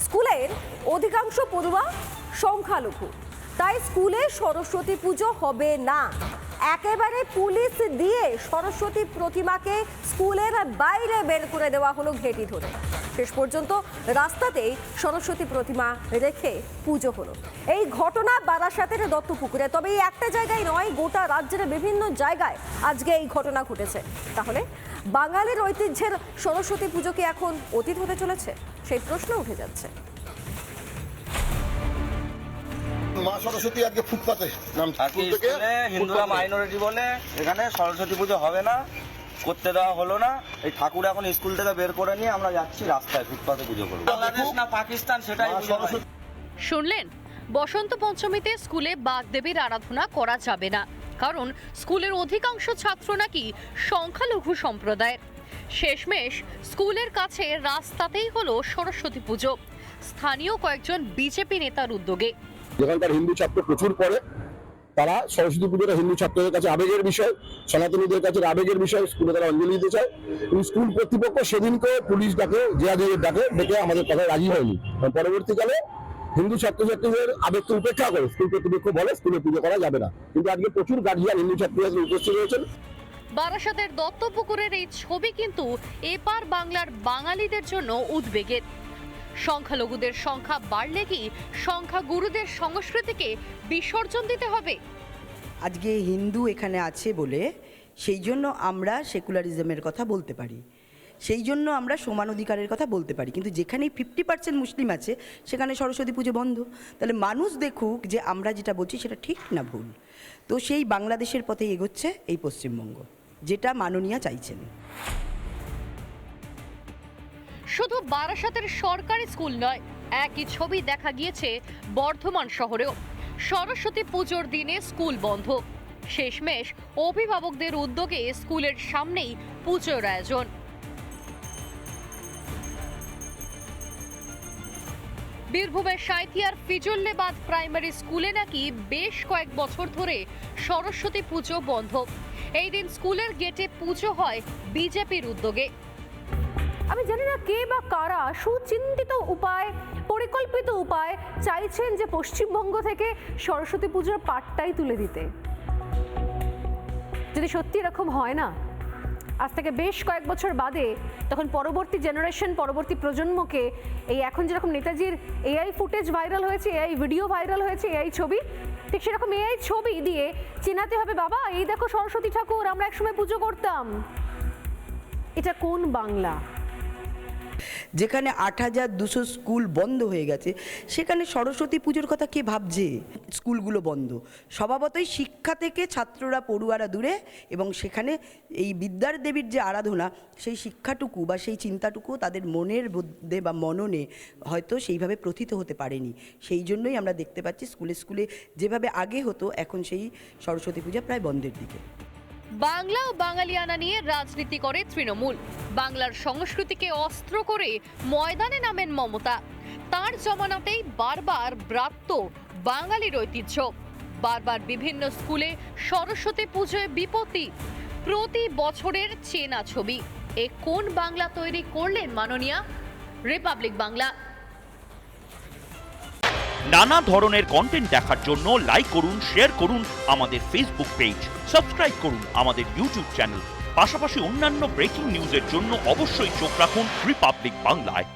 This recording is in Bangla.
স্কুলের অধিকাংশ পড়ুয়া সংখ্যালঘু, তাই স্কুলে সরস্বতী পুজো হবে না। একেবারে পুলিশ দিয়ে সরস্বতী প্রতিমাকে স্কুলের বাইরে বের করে দেওয়া হলো ঘেঁটি ধরে। শেষ পর্যন্ত রাস্তাতেই সরস্বতী প্রতিমা রেখে পুজো হলো। এই ঘটনা বারাসাতের দত্তপুকুরে। তবে এই একটা জায়গায় নয়, গোটা রাজ্যের বিভিন্ন জায়গায় আজকে এই ঘটনা ঘটেছে। তাহলে বাঙালির ঐতিহ্যের সরস্বতী পুজো কি এখন অতীত হতে চলেছে? সেই প্রশ্ন উঠে যাচ্ছে। মা সরস্বতী আজকে ফুটপাতে হিন্দুরা মাইনরিটি বলে এখানে সরস্বতী পুজো হবে না, করতে দেওয়া হলো না। এই ঠাকুর এখন স্কুল থেকে বের করে নিয়ে আমরা যাচ্ছি রাস্তায় ফুটপাতে পুজো করবো। বাংলাদেশ না পাকিস্তান সেটাই শুনলেন, বসন্ত পঞ্চমীতে স্কুলে বাগদেবীর আরাধনা করা যাবে না, কারণ স্কুলের অধিকাংশ ছাত্র নাকি সংখ্যালঘু সম্প্রদায়ের। শেষমেশ স্কুলের কাছে রাস্তাতেই হলো সরস্বতী পুজো, স্থানীয় কয়েকজন বিজেপি নেতার উদ্যোগে। যেখানকার হিন্দু ছাত্র প্রচুর পড়ে, তারা সরস্বতী পুজোটা হিন্দু ছাত্রদের কাছে আবেগের বিষয়, সনাতনীদের কাছে আবেগের বিষয়, স্কুলে তারা অঞ্জলি দিতে চায়। কিন্তু স্কুল কর্তৃপক্ষ সেদিনকে পুলিশ ডাকে, জেআরডিএফ ডাকে, ডেকে আমাদের কথায় রাজি হয়নি। পরবর্তীকালে হিন্দু ছাত্রছাত্রীদের আবেগকে উপেক্ষা করে স্কুল কর্তৃপক্ষ বলে স্কুলে পুজো করা যাবে না। কিন্তু আজকে প্রচুর গার্জিয়ান হিন্দু ছাত্রছাত্রী উপস্থিত হয়েছেন। বারাসাতের দত্তপুকুরের এই ছবি কিন্তু এপার বাংলার বাঙালিদের জন্য উদ্বেগের। সংখ্যালঘুদের সংখ্যা বাড়লে কি সংখ্যাগুরুদের সংস্কৃতিকে বিসর্জন দিতে হবে? আজকে হিন্দু এখানে আছে বলে সেই জন্য আমরা সেকুলারিজমের কথা বলতে পারি, সেই জন্য আমরা সমান অধিকারের কথা বলতে পারি। কিন্তু যেখানে 50% মুসলিম আছে সেখানে সরস্বতী পুজো বন্ধ। তাহলে মানুষ দেখুক যে আমরা যেটা বলছি সেটা ঠিক না ভুল। তো সেই বাংলাদেশের পথে এগোচ্ছে এই পশ্চিমবঙ্গ, যেটা মাননীয়া চাইছেন। শুধু বারাসাতের সরকারি স্কুল নয়, একই ছবি দেখা গিয়েছে বর্ধমান শহরেও। সরস্বতী পুজোর দিনে স্কুল বন্ধ। শেষমেশ অভিভাবকদের উদ্যোগে স্কুলের সামনেই পুজোর আয়োজন। বীরভূমের সাঁইথিয়ার ফিজুল্লেবাদ প্রাইমারি স্কুলে নাকি বেশ কয়েক বছর ধরে সরস্বতী পুজো বন্ধ। এই দিন স্কুলের গেটে পুজো হয় বিজেপির উদ্যোগে। আমি জানি না কে বা কারা সুচিন্তিত উপায়, পরিকল্পিত উপায় চাইছেন যে পশ্চিমবঙ্গ থেকে সরস্বতী পুজোর পাটটাই তুলে দিতে। যদি সত্যি এরকম হয় না, আজ থেকে বেশ কয়েক বছর বাদে তখন পরবর্তী জেনারেশন, পরবর্তী প্রজন্মকে এই এখন যেরকম নেতাজির এআই ফুটেজ ভাইরাল হয়েছে, এআই ভিডিও ভাইরাল হয়েছে, এআই ছবি, ঠিক সেরকম এআই ছবি দিয়ে চেনাতে হবে, বাবা এই দেখো সরস্বতী ঠাকুর, আমরা একসময় পুজো করতাম। এটা কোন বাংলা? যেখানে 8200 স্কুল বন্ধ হয়ে গেছে সেখানে সরস্বতী পুজোর কথা কে ভাবছে? স্কুলগুলো বন্ধ, স্বভাবতই শিক্ষা থেকে ছাত্ররা, পড়ুয়ারা দূরে, এবং সেখানে এই বিদ্যার দেবীর যে আরাধনা, সেই শিক্ষাটুকু বা সেই চিন্তাটুকু তাদের মনের মধ্যে বা মননে হয়তো সেইভাবে প্রথিত হতে পারেনি। সেই জন্যই আমরা দেখতে পাচ্ছি স্কুলে স্কুলে যেভাবে আগে হতো এখন সেই সরস্বতী পূজা প্রায় বন্ধের দিকে। বাংলা ও বাঙালিয়ানা নিয়ে রাজনীতি করে তৃণমূল, বাংলার সংস্কৃতিকে অস্ত্র করে ময়দানে নামেন মমতা। তার জমানাতেই বারবার ব্রাত্য বাঙালির ঐতিহ্য। বারবার বিভিন্ন স্কুলে সরস্বতী পুজোয় বিপত্তি, প্রতি বছরের চেনা ছবি। এ কোন বাংলা তৈরি করলেন মাননীয়া? রিপাবলিক বাংলা। নানা ধরনের কন্টেন্ট দেখার জন্য লাইক করুন, শেয়ার করুন আমাদের ফেসবুক পেজ, সাবস্ক্রাইব করুন আমাদের ইউটিউব চ্যানেল। পাশাপাশি অন্যান্য ব্রেকিং নিউজের জন্য অবশ্যই চোখ রাখুন রিপাবলিক বাংলায়।